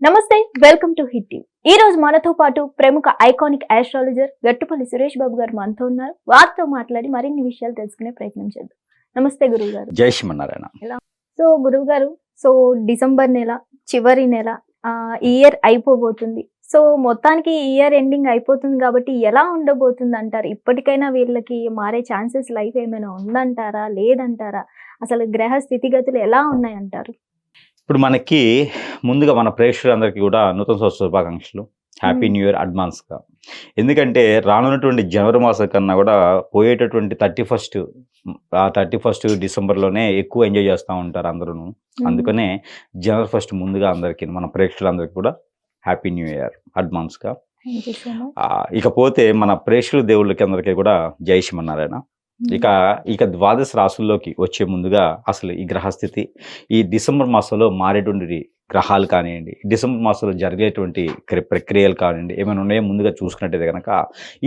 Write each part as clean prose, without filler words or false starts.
నమస్తే, welcome to hit TV. ఈ రోజు మనతో పాటు ప్రముఖ ఐకానిక్ ఆస్ట్రాలజర్ గట్టుపల్లి సురేష్ బాబు గారు మనతో ఉన్నారు. వారితో మాట్లాడి మరిన్ని విషయాలు తెలుసుకునే ప్రయత్నం చేద్దాం. నమస్తే గురువు గారు. జై శ్రీమన్నారాయణ. సో గురువు గారు, డిసెంబర్ నెల చివరి నెల ఇయర్ అయిపోబోతుంది. సో మొత్తానికి ఈ ఇయర్ ఎండింగ్ అయిపోతుంది కాబట్టి ఎలా ఉండబోతుంది అంటారు? ఇప్పటికైనా వీళ్ళకి మారే ఛాన్సెస్ లైఫ్ ఏమైనా ఉందంటారా, లేదంటారా? అసలు గ్రహ స్థితిగతులు ఎలా ఉన్నాయంటారు? ఇప్పుడు మనకి ముందుగా మన ప్రేక్షకులందరికీ కూడా నూతన సంవత్సర శుభాకాంక్షలు. హ్యాపీ న్యూ ఇయర్ అడ్వాన్స్గా. ఎందుకంటే రానున్నటువంటి జనవరి మాసం కన్నా కూడా పోయేటటువంటి 31 డిసెంబర్లోనే ఎక్కువ ఎంజాయ్ చేస్తూ ఉంటారు అందరూ. అందుకనే జనవరి 1 ముందుగా అందరికీ మన ప్రేక్షకులందరికీ కూడా హ్యాపీ న్యూ ఇయర్ అడ్వాన్స్గా. ఇకపోతే మన ప్రేక్షకుల దేవుళ్ళకి అందరికీ కూడా జై శ్రీమన్నారాయణ. ఇక ద్వాదశ రాసుల్లోకి వచ్చే ముందుగా అసలు ఈ గ్రహస్థితి ఈ డిసెంబర్ మాసంలో మారేటువంటి గ్రహాలు కానివ్వండి, డిసెంబర్ మాసంలో జరిగేటువంటి ప్రక్రియలు కానివ్వండి, ఏమైనా ఉన్నాయో ముందుగా చూసుకున్నట్టయితే కనుక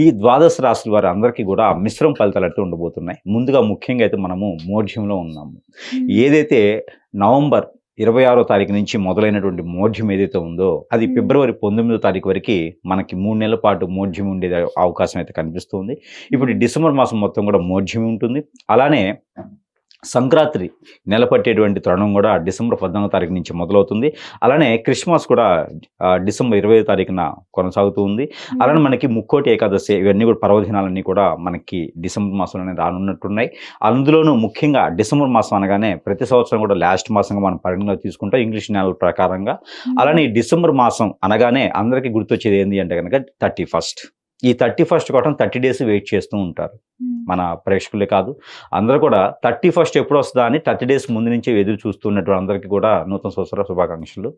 ఈ ద్వాదశ రాశుల వారి అందరికీ కూడా మిశ్రమ ఫలితాలు అయితే ఉండబోతున్నాయి. ముందుగా ముఖ్యంగా అయితే మనము మోఢ్యంలో ఉన్నాము. ఏదైతే నవంబర్ 26వ తారీఖు నుంచి మొదలైనటువంటి మోఢ్యం ఏదైతే ఉందో అది ఫిబ్రవరి 19వ తారీఖు వరకు మనకి 3 నెలల పాటు మోఢ్యం ఉండే అవకాశం అయితే కనిపిస్తుంది. ఇప్పుడు డిసెంబర్ మాసం మొత్తం కూడా మోఢ్యం ఉంటుంది. అలానే సంక్రాంతి నెల పట్టేటువంటి తరుణం కూడా డిసెంబర్ 14వ తారీఖు నుంచి మొదలవుతుంది. అలానే క్రిస్మస్ కూడా డిసెంబర్ 20వ తారీఖున కొనసాగుతూ ఉంది. అలానే మనకి ముక్కోటి ఏకాదశి ఇవన్నీ కూడా పర్వదినాలన్నీ కూడా మనకి డిసెంబర్ మాసంలోనే రానున్నట్టున్నాయి. అందులోనూ ముఖ్యంగా డిసెంబర్ మాసం అనగానే ప్రతి సంవత్సరం కూడా లాస్ట్ మాసంగా మనం పరిగణలో తీసుకుంటాం ఇంగ్లీష్ నెలల ప్రకారంగా. అలానే ఈ డిసెంబర్ మాసం అనగానే అందరికీ గుర్తొచ్చేది ఏంటి అంటే కనుక 31st. ఈ 31st కోసం 30 days వెయిట్ చేస్తూ ఉంటారు మన ప్రేక్షకులే కాదు అందరూ కూడా. 31st ఎప్పుడు వస్తుందా అని 30 days ముందు నుంచే ఎదురు చూస్తున్నటువంటి అందరికీ కూడా నూతన సంవత్సర శుభాకాంక్షలు.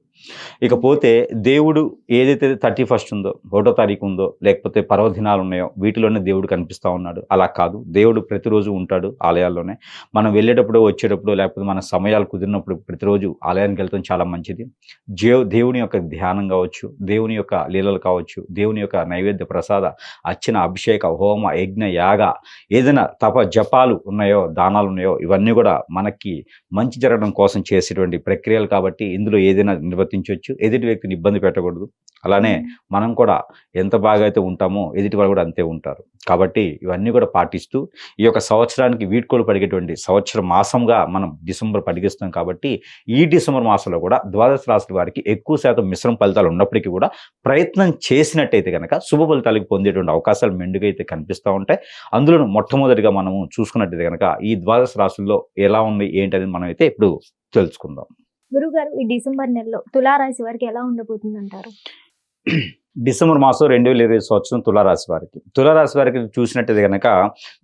ఇకపోతే దేవుడు ఏదైతే 31st ఉందో, 1వ తారీఖు ఉందో, లేకపోతే పర్వదినాలు ఉన్నాయో వీటిలోనే దేవుడు కనిపిస్తూ ఉన్నాడు. అలా కాదు, దేవుడు ప్రతిరోజు ఉంటాడు ఆలయాల్లోనే. మనం వెళ్ళేటప్పుడు వచ్చేటప్పుడు లేకపోతే మన సమయాలు కుదిరినప్పుడు ప్రతిరోజు ఆలయానికి వెళ్తాం, చాలా మంచిది. దేవుని యొక్క ధ్యానం కావచ్చు, దేవుని యొక్క లీలలు కావచ్చు, దేవుని యొక్క నైవేద్య ప్రసాద అర్చన, అభిషేక, హోమ, యజ్ఞ, యాగ, ఏదైనా తప జపాలు ఉన్నాయో, దానాలు ఉన్నాయో ఇవన్నీ కూడా మనకి మంచి జరగడం కోసం చేసేటువంటి ప్రక్రియలు కాబట్టి ఇందులో ఏదైనా నిర్వర్తించవచ్చు. ఎదుటి వ్యక్తిని ఇబ్బంది పెట్టకూడదు. అలానే మనం కూడా ఎంత బాగా అయితే ఉంటామో ఎదుటి వాళ్ళు కూడా అంతే ఉంటారు. కాబట్టి ఇవన్నీ కూడా పాటిస్తూ ఈ యొక్క సంవత్సరానికి వీడ్కోలు పడిగేటువంటి సంవత్సర మాసంగా మనం డిసెంబర్ పడిగిస్తాం. కాబట్టి ఈ డిసెంబర్ మాసంలో కూడా ద్వాదశ రాశుల వారికి ఎక్కువ శాతం మిశ్రమ ఫలితాలు ఉన్నప్పటికీ కూడా ప్రయత్నం చేసినట్టయితే కనుక శుభ ఫలితాలకు పొందేటువంటి అవకాశాలు మెండుగా అయితే కనిపిస్తూ ఉంటాయి. అందులో మొట్టమొదటిగా మనము చూసుకున్నట్టయితే కనుక ఈ ద్వాదశ రాశుల్లో ఎలా ఉంది ఏంటనేది మనం అయితే ఇప్పుడు తెలుసుకుందాం. గురుగారు, ఈ డిసెంబర్ నెలలో తులారాశి వారికి ఎలా ఉండబోతుంది అంటారు? డిసెంబర్ మాసం 2020 సంవత్సరం తులారాశి వారికి చూసినట్టయితే కనుక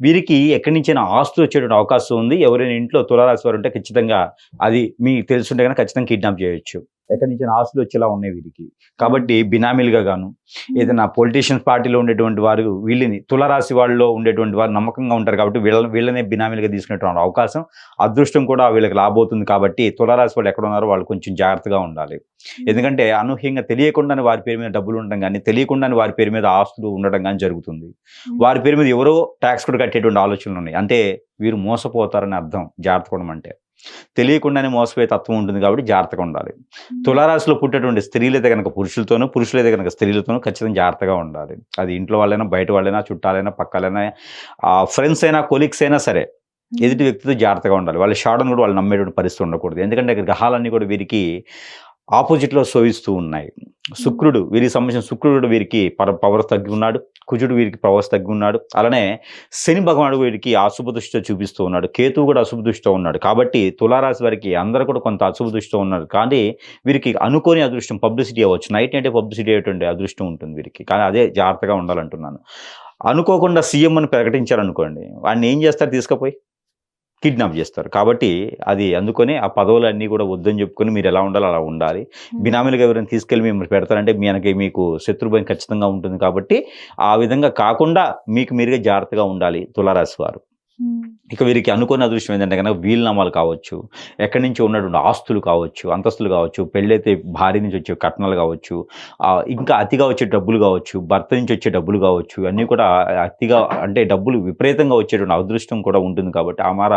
వీరికి ఎక్కడి నుంచైనా ఆస్తులు వచ్చేటువంటి అవకాశం ఉంది. ఎవరైనా ఇంట్లో తులారాశి వారు ఉంటే ఖచ్చితంగా అది మీకు తెలుసుంటే కనుక ఖచ్చితంగా కిడ్నాప్ చేయొచ్చు. ఎక్కడి నుంచి ఆస్తులు వచ్చేలా ఉన్నాయి వీరికి. కాబట్టి బినామీలుగా గాను ఏదైనా పొలిటీషియన్స్ పార్టీలో ఉండేటువంటి వారు వీళ్ళని తులారాశి వాళ్ళలో ఉండేటువంటి వారు నమ్మకంగా ఉంటారు కాబట్టి వీళ్ళనే బినామీలుగా తీసుకునేటువంటి అవకాశం, అదృష్టం కూడా వీళ్ళకి లాభవుతుంది. కాబట్టి తులారాశి వాళ్ళు ఎక్కడ ఉన్నారో వాళ్ళు కొంచెం జాగ్రత్తగా ఉండాలి. ఎందుకంటే అనూహ్యంగా తెలియకుండానే వారి పేరు మీద డబ్బులు ఉండడం కానీ, తెలియకుండానే వారి పేరు మీద ఆస్తులు ఉండడం కానీ జరుగుతుంది. వారి పేరు మీద ఎవరో ట్యాక్స్ కూడా కట్టేటువంటి ఆలోచనలు ఉన్నాయి. అంటే వీరు మోసపోతారని అర్థం. జాగ్రత్తగా ఉండమంటే తెలియకుండానే మోసపోయే తత్వం ఉంటుంది కాబట్టి జాగ్రత్తగా ఉండాలి. తులారాశిలో పుట్టేటువంటి స్త్రీలైతే కనుక పురుషులతోనూ, పురుషులైతే కనుక స్త్రీలతోనూ ఖచ్చితంగా జాగ్రత్తగా ఉండాలి. అది ఇంట్లో వాళ్ళైనా, బయట వాళ్ళైనా, చుట్టాలైనా, పక్కలైనా, ఫ్రెండ్స్ అయినా, కొలీగ్స్ అయినా సరే ఎదుటి వ్యక్తితో జాగ్రత్తగా ఉండాలి. వాళ్ళ షాడను కూడా వాళ్ళు నమ్మేటువంటి పరిస్థితి ఉండకూడదు. ఎందుకంటే గ్రహాలన్నీ కూడా వీరికి ఆపోజిట్లో శోభిస్తూ ఉన్నాయి. శుక్రుడు వీరికి సంబంధించిన శుక్రుడు వీరికి పవర్ తగ్గి ఉన్నాడు. కుజుడు వీరికి పవర్స్ తగ్గి ఉన్నాడు. అలానే శని భగవానుడు వీరికి అశుభ దృష్టితో చూపిస్తూ ఉన్నాడు. కేతువు కూడా అశుభ దృష్టితో ఉన్నాడు. కాబట్టి తులారాశి వారికి అందరూ కూడా కొంత అశుభ దృష్టితో ఉన్నారు. కానీ వీరికి అనుకోని అదృష్టం పబ్లిసిటీ అవ్వచ్చు. నైట్ అంటే పబ్లిసిటీ అయ్యేటువంటి అదృష్టం ఉంటుంది వీరికి. కానీ అదే జాగ్రత్తగా ఉండాలంటున్నాను. అనుకోకుండా సీఎం అని ప్రకటించారనుకోండి, వాడిని ఏం చేస్తారు? తీసుకుపోయి కిడ్నాప్ చేస్తారు. కాబట్టి అది అందుకని ఆ పదవులన్నీ కూడా వద్దని చెప్పుకొని మీరు ఎలా ఉండాలో అలా ఉండాలి. బినామీలుగా ఎవరైనా తీసుకెళ్ళి మిమ్మల్ని పెడతారంటే మీకు శత్రుభయం ఖచ్చితంగా ఉంటుంది. కాబట్టి ఆ విధంగా కాకుండా మీకు మీరుగా జాగ్రత్తగా ఉండాలి తులారాశి వారు. ఇక వీరికి అనుకున్న అదృష్టం ఏంటంటే కనుక వీలునామాలు కావచ్చు, ఎక్కడి నుంచి ఉన్నటువంటి ఆస్తులు కావచ్చు, అంతస్తులు కావచ్చు, పెళ్ళైతే భార్య నుంచి వచ్చే కట్నాలు కావచ్చు, ఇంకా అతిగా వచ్చే డబ్బులు కావచ్చు, భర్త నుంచి వచ్చే డబ్బులు కావచ్చు, అన్నీ కూడా అతిగా అంటే డబ్బులు విపరీతంగా వచ్చేటువంటి అదృష్టం కూడా ఉంటుంది కాబట్టి ఆ మార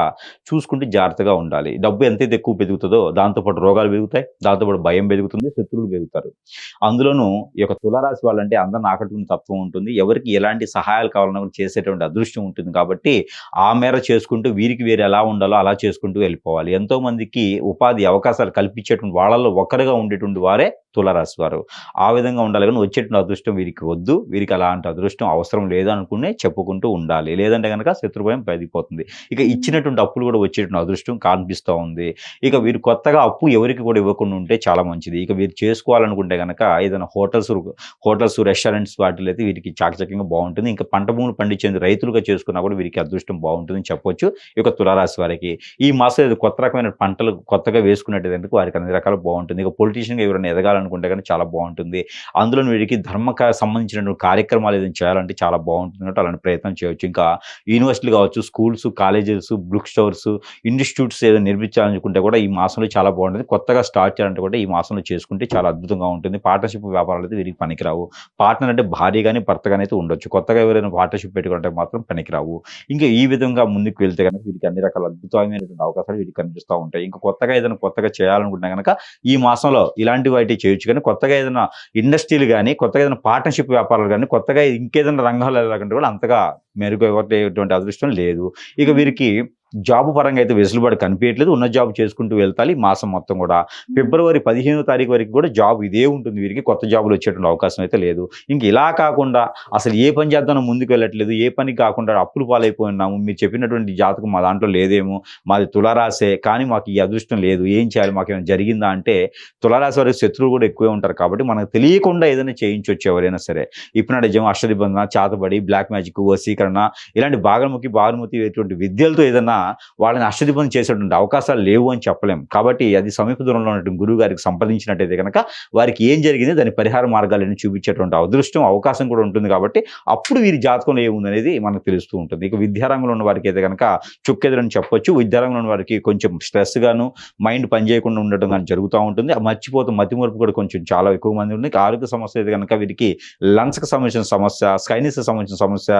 చూసుకుంటే జాగ్రత్తగా ఉండాలి. డబ్బు ఎంతైతే ఎక్కువ పెరుగుతుందో దాంతోపాటు రోగాలు పెరుగుతాయి, దాంతోపాటు భయం పెరుగుతుంది, శత్రువులు పెరుగుతారు. అందులోనూ ఈ యొక్క తులారాశి వాళ్ళంటే అందరిని ఆకట్టుకునే తత్వం ఉంటుంది. ఎవరికి ఎలాంటి సహాయాలు కావాలన్నా కూడా చేసేటువంటి అదృష్టం ఉంటుంది కాబట్టి ఆ మేర చేసుకుంటూ వీరికి వేరు ఎలా ఉండాలో అలా చేసుకుంటూ వెళ్ళిపోవాలి. ఎంతో మందికి ఉపాధి అవకాశాలు కల్పించేటువంటి వాళ్ళలో ఒకరుగా ఉండేటువంటి వారే తులారాశి వారు. ఆ విధంగా ఉండాలి కానీ వచ్చేటువంటి అదృష్టం వీరికి వద్దు, వీరికి అలాంటి అదృష్టం అవసరం లేదు అనుకునే చెప్పుకుంటూ ఉండాలి. లేదంటే కనుక శత్రుభయం పెరిగిపోతుంది. ఇక ఇచ్చినటువంటి అప్పులు కూడా వచ్చేటువంటి అదృష్టం కనిపిస్తూ ఉంది. ఇక వీరు కొత్తగా అప్పు ఎవరికి కూడా ఇవ్వకుండా ఉంటే చాలా మంచిది. ఇక వీరు చేసుకోవాలనుకుంటే కనుక ఏదైనా హోటల్స్ రెస్టారెంట్స్ వాటిలో అయితే వీరికి చాకచక్యంగా బాగుంటుంది. ఇంకా పంట భూములు పండించేందుకు రైతులుగా చేసుకున్నా కూడా వీరికి అదృష్టం బాగుంటుందని చెప్పొచ్చు ఈ యొక్క తులారాశి వారికి. ఈ మాసం కొత్త రకమైన పంటలు కొత్తగా వేసుకునేటందుకు వారికి అన్ని రకాలు బాగుంటుంది. ఇక పొలిటీషియన్గా ఎవరైనా ఎదగాలనుకుంటే కానీ చాలా బాగుంటుంది. అందులో వీరికి ధర్మక సంబంధించినటువంటి కార్యక్రమాలు ఏదైనా చేయాలంటే చాలా బాగుంటుంది కాబట్టి అలాంటి ప్రయత్నం చేయవచ్చు. ఇంకా యూనివర్సిటీలు కావచ్చు, schools, colleges, book stores, institutes ఏదైనా నిర్మించాలనుకుంటే కూడా ఈ మాసంలో చాలా బాగుంటుంది. కొత్తగా స్టార్ట్ చేయాలంటే కూడా ఈ మాసంలో చేసుకుంటే చాలా అద్భుతంగా ఉంటుంది. పార్ట్నర్షిప్ వ్యాపారాలు అయితే వీరికి పనికిరావు. పార్ట్నర్ అంటే భార్య కానీ భర్త కానీ అయితే ఉండొచ్చు. కొత్తగా ఎవరైనా పార్ట్నర్షిప్ పెట్టుకుంటే మాత్రం పనికిరావు. ఇంకా ఈ విధంగా ముందుకు వెళ్తే కనుక వీరికి అన్ని రకాల అద్భుతమైనటువంటి అవకాశాలు వీరికి కనిపిస్తూ ఉంటాయి. ఇంకా కొత్తగా చేయాలనుకుంటే కనుక ఈ మాసంలో ఇలాంటి వాటి చేయొచ్చు. కానీ కొత్తగా ఏదైనా ఇండస్ట్రీలు కానీ, కొత్తగా ఏదైనా పార్ట్నర్షిప్ వ్యాపారాలు కానీ, కొత్తగా ఇంకేదైనా రంగాలు వెళ్ళాలంటే కూడా అంతగా మెరుగైనటువంటి అదృష్టం లేదు. ఇక వీరికి జాబ్ పరంగా అయితే వెసులుబాటు కనిపించట్లేదు. ఉన్న జాబ్ చేసుకుంటూ వెళ్తాలి ఈ మాసం మొత్తం కూడా. ఫిబ్రవరి 15వ తారీఖు వరకు కూడా జాబ్ ఇదే ఉంటుంది వీరికి. కొత్త జాబులు వచ్చేటువంటి అవకాశం అయితే లేదు. ఇంక ఇలా కాకుండా అసలు ఏ పని చేద్దామో ముందుకు వెళ్ళట్లేదు, ఏ పని కాకుండా అప్పులు పాలైపోయినాము, మీరు చెప్పినటువంటి జాతకం మా దాంట్లో లేదేమో, మాది తులారాశే కానీ మాకు ఈ అదృష్టం లేదు, ఏం చేయాలి, మాకు ఏమైనా జరిగిందా అంటే తులారాశి వారికి శత్రువులు కూడా ఎక్కువే ఉంటారు కాబట్టి మనకు తెలియకుండా ఏదైనా చేయించవచ్చు ఎవరైనా సరే. ఇప్పుడు నిజం అష్టదిబంధన, చాతబడి, బ్లాక్ మ్యాజిక్, వశీకరణ ఇలాంటి బాగముఖి ఇటువంటి విద్యలతో ఏదైనా వాళ్ళని అష్టదిబంధం చేసేటువంటి అవకాశాలు లేవు అని చెప్పలేం. కాబట్టి అది సమీప దూరంలో ఉన్నటువంటి గురువు గారికి సంప్రదించినట్టయితే కనుక వారికి ఏం జరిగింది దాని పరిహార మార్గాలను చూపించేటువంటి అదృష్టం అవకాశం కూడా ఉంటుంది. కాబట్టి అప్పుడు వీరి జాతకంలో ఏముందనేది మనకు తెలుస్తూ ఉంటుంది. ఇక విద్యారంగంలో ఉన్న వారికి అయితే కనుక చుక్కెదురని చెప్పొచ్చు. విద్యారంగంలో ఉన్న వారికి కొంచెం స్ట్రెస్ గాను, మైండ్ పనిచేయకుండా ఉండటం కానీ జరుగుతూ ఉంటుంది. మతిమరుపు కూడా కొంచెం చాలా ఎక్కువ మంది ఉంది. ఆరోగ్య సమస్య అయితే కనుక వీరికి లంగ్స్కి సంబంధించిన సమస్య, సైనస్ సంబంధించిన సమస్య,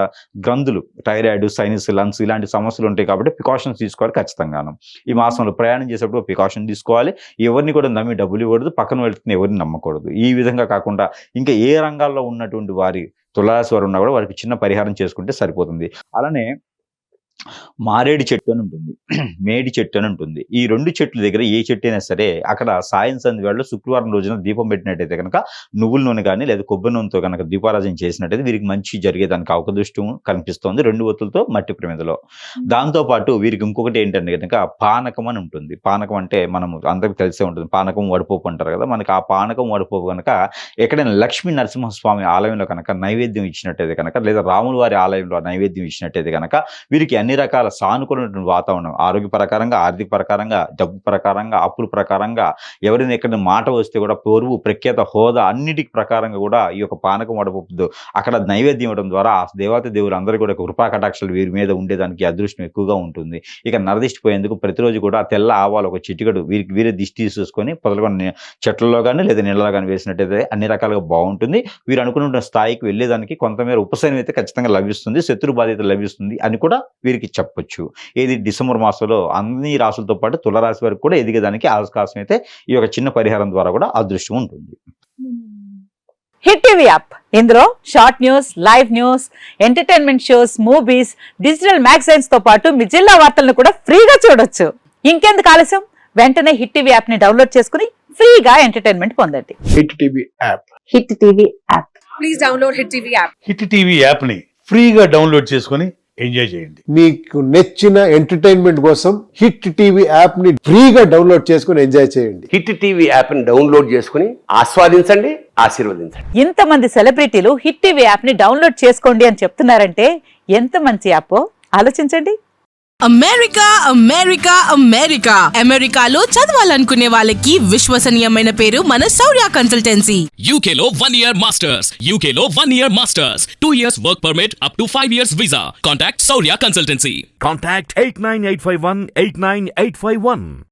గ్రంథులు, థైరాయిడ్, సైనస్, లంగ్స్ ఇలాంటి సమస్యలు ఉంటాయి కాబట్టి ప్రికాషన్స్ తీసుకోవాలి ఖచ్చితంగాను. ఈ మాసంలో ప్రయాణం చేసేటప్పుడు ప్రికాషన్ తీసుకోవాలి. ఎవరిని కూడా నమ్మి డబ్బులు ఇవ్వకూడదు, పక్కన వెళ్తున్న ఎవరిని నమ్మకూడదు. ఈ విధంగా కాకుండా ఇంకా ఏ రంగాల్లో ఉన్నటువంటి వారి తులారాశి వారు ఉన్నా కూడా వారికి చిన్న పరిహారం చేసుకుంటే సరిపోతుంది. అలానే మారేడు చెట్టు అని ఉంటుంది, మేడి చెట్టు అని ఉంటుంది. ఈ రెండు చెట్ల దగ్గర ఏ చెట్టు అయినా సరే అక్కడ సాయం సంధ్య వేళలో శుక్రవారం రోజున దీపం పెట్టినట్టయితే కనుక నువ్వుల నూనె కానీ లేదా కొబ్బరి నూనెతో కనుక దీపారాజన చేసినట్టయితే వీరికి మంచి జరిగేదానికి అవకాశం కనిపిస్తోంది 2 ఒత్తులతో మట్టి ప్రమిదలో. దాంతోపాటు వీరికి ఇంకొకటి ఏంటంటే కనుక పానకం అని ఉంటుంది. పానకం అంటే మనం అందరికి తెలిసే ఉంటుంది, పానకం వడపోపు అంటారు కదా. మనకి ఆ పానకం వడపోపు కనుక ఎక్కడైనా లక్ష్మీ నరసింహస్వామి ఆలయంలో కనుక నైవేద్యం ఇచ్చినట్టయితే కనుక లేదా రాముల వారి ఆలయంలో నైవేద్యం ఇచ్చినట్టయితే కనుక వీరికి అన్ని రకాల సానుకూలమైనటువంటి వాతావరణం, ఆరోగ్య ప్రకారంగా, ఆర్థిక ప్రకారంగా, డబ్బు ప్రకారంగా, అప్పుల ప్రకారంగా, ఎవరైనా ఎక్కడ మాట వస్తే కూడా పొరుగు, ప్రఖ్యాత, హోదా అన్నిటికి ప్రకారంగా కూడా ఈ యొక్క పానకం వడపప్పు అక్కడ నైవేద్యం ఇవ్వడం ద్వారా ఆ దేవత దేవులు అందరూ కూడా కృపా కటాక్షలు వీరి మీద ఉండేదానికి అదృష్టం ఎక్కువగా ఉంటుంది. ఇక నరదిష్టి పోయేందుకు ప్రతిరోజు కూడా తెల్ల ఆవాలు ఒక చిటికడు వీరే దిష్టి తీసుకొని పొదలుకొని చెట్లలో కానీ లేదా నీళ్ళలో కానీ వేసినట్టయితే అన్ని రకాలుగా బాగుంటుంది. వీరు అనుకున్న స్థాయికి వెళ్ళేదానికి కొంతమేర ఉపశమనం అయితే ఖచ్చితంగా లభిస్తుంది, శత్రు బాధ్యత లభిస్తుంది అని కూడా వీరికి చెప్పొచ్చు. ఏది డిసెంబర్ మాసంలో అన్ని రాసులతో పాటు తులారాశి వరకు కూడా ఎదిగేదానికి అవకాశం అయితే ఈ యొక్క చిన్న పరిహారం ద్వారా కూడా అదృష్టం ఉంటుంది. హిట్ టీవీ యాప్, ఇందులో short news, live news, entertainment shows, movies, digital magazines తో పాటు మీ జిల్లా వార్తలను కూడా ఫ్రీగా చూడొచ్చు. ఇంకెందుకు ఆలస్యం, వెంటనే హిట్ టీవీ యాప్ ని డౌన్లోడ్ చేసుకుని ఫ్రీగా ఎంటర్టైన్మెంట్ పొందండి. Hit TV app, hit TV app, please download hit TV app. Hit TV app ని ఫ్రీగా డౌన్లోడ్ చేసుకొని ఎంజాయ్ చేయండి. మీకు నచ్చిన ఎంటర్టైన్మెంట్ కోసం హిట్ టీవీ యాప్ ని ఫ్రీగా డౌన్లోడ్ చేసుకొని ఎంజాయ్ చేయండి. హిట్ టీవీ యాప్ ని డౌన్లోడ్ చేసుకుని ఆస్వాదించండి, ఆశీర్వదించండి. ఇంతమంది సెలబ్రిటీలు హిట్ టీవీ యాప్ ని డౌన్లోడ్ చేసుకోండి అని చెప్తున్నారంటే ఎంత మంచి యాప్ ఆలోచించండి. అమెరికా అమెరికా అమెరికా అమెరికాలో చదవాలనుకునే వాళ్ళకి విశ్వసనీయమైన పేరు మన శౌర్య consultancy. UK Law 1 Year Masters. UK Law 1 Year Masters. 2 years work permit up to 5 years visa. Contact Saurya Consultancy. Contact 89851 89851.